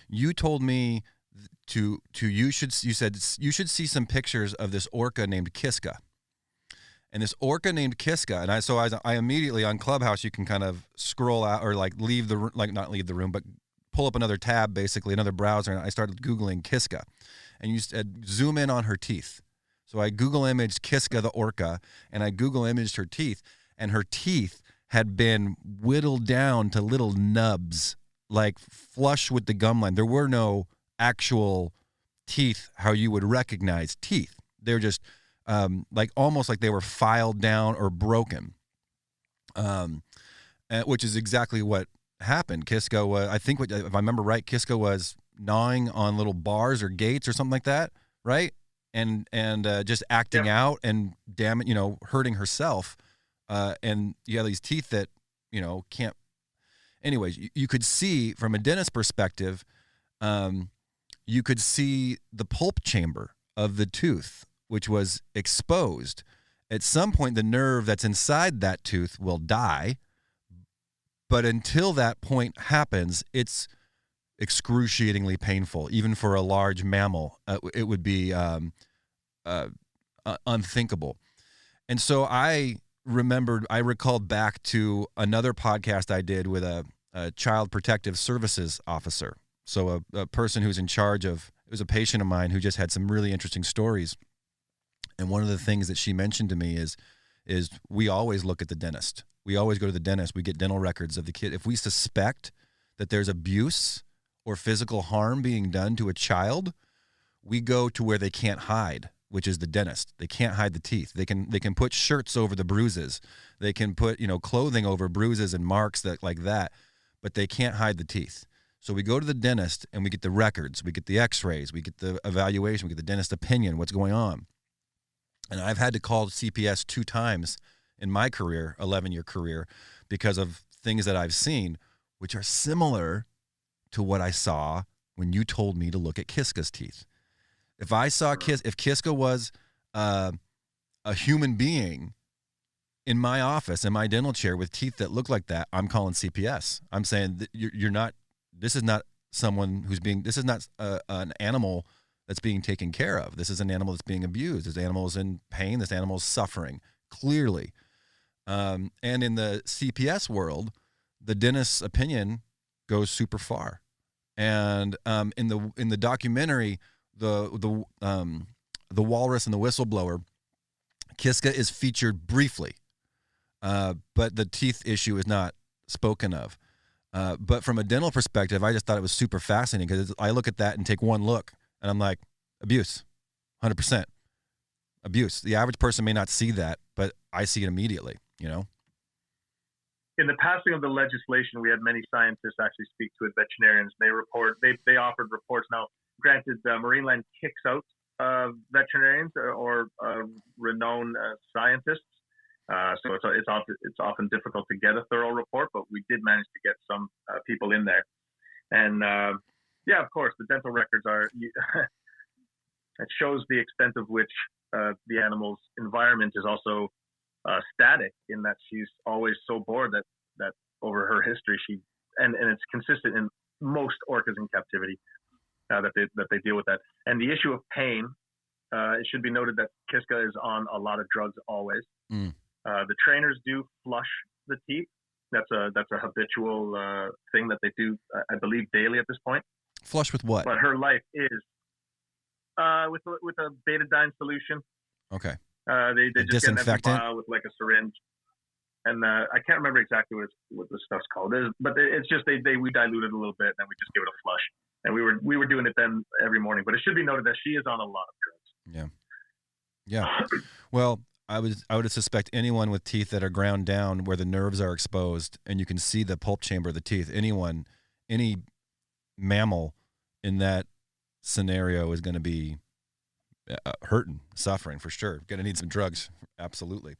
You told me you said you should see some pictures of this orca named Kiska. And this orca named Kiska, and I immediately on Clubhouse, you can kind of scroll out or like not leave the room, but pull up another tab, basically another browser, and I started Googling Kiska. And you said zoom in on her teeth. So I Google imaged Kiska the orca, and I Google imaged her teeth, and her teeth had been whittled down to little nubs, like flush with the gum line. There were no actual teeth how you would recognize teeth. They're just like almost like they were filed down or broken, which is exactly what happened. Kiska was, I think, if I remember right, Kiska was gnawing on little bars or gates or something like that, right? And just acting out and hurting herself. And you have these teeth that, can't. Anyways, you could see from a dentist perspective, you could see the pulp chamber of the tooth, which was exposed. At some point, the nerve that's inside that tooth will die. But until that point happens, it's excruciatingly painful. Even for a large mammal, it would be unthinkable. And so I recalled back to another podcast I did with a child protective services officer. So a person who's in charge of, it was a patient of mine who just had some really interesting stories. And one of the things that she mentioned to me is we always look at the dentist. We always go to the dentist. We get dental records of the kid. If we suspect that there's abuse or physical harm being done to a child, we go to where they can't hide, which is the dentist. They can't hide the teeth. They can put shirts over the bruises. They can put, clothing over bruises and marks like that, but they can't hide the teeth. So we go to the dentist and we get the records. We get the x-rays. We get the evaluation. We get the dentist opinion, what's going on. And I've had to call CPS 2 times in my career, 11-year career, because of things that I've seen, which are similar to what I saw when you told me to look at Kiska's teeth. If I saw if Kiska was a human being in my office, in my dental chair with teeth that look like that, I'm calling CPS. I'm saying that you're not. This is not someone who's being. This is not an animal that's being taken care of. This is an animal that's being abused. This animal is in pain. This animal is suffering clearly. And in the CPS world, the dentist's opinion goes super far. And in the documentary, the Walrus and the Whistleblower, Kiska is featured briefly, but the teeth issue is not spoken of. But from a dental perspective, I just thought it was super fascinating because I look at that and take one look, and I'm like, abuse, 100% abuse. The average person may not see that, but I see it immediately, In the passing of the legislation, we had many scientists actually speak to it, veterinarians. They offered reports. Now, granted, Marineland kicks out veterinarians or renowned scientists, so it's often difficult to get a thorough report. But we did manage to get some people in there, and of course, the dental records are. It shows the extent of which the animal's environment is also static, in that she's always so bored that over her history and it's consistent in most orcas in captivity that they deal with that. And the issue of pain, it should be noted that Kiska is on a lot of drugs always. The trainers do flush the teeth. That's a habitual thing that they do, I believe, daily at this point. Flush with what? But her life is with a betadine solution. Okay. They just get an empty disinfectant vial with like a syringe, and I can't remember exactly what the stuff's called. But it's just we dilute it a little bit, and then we just give it a flush. And we were doing it then every morning. But it should be noted that she is on a lot of drugs. Yeah. Well, I would suspect anyone with teeth that are ground down where the nerves are exposed, and you can see the pulp chamber of the teeth. Any mammal in that scenario is going to be hurting, suffering for sure. Going to need some drugs, absolutely.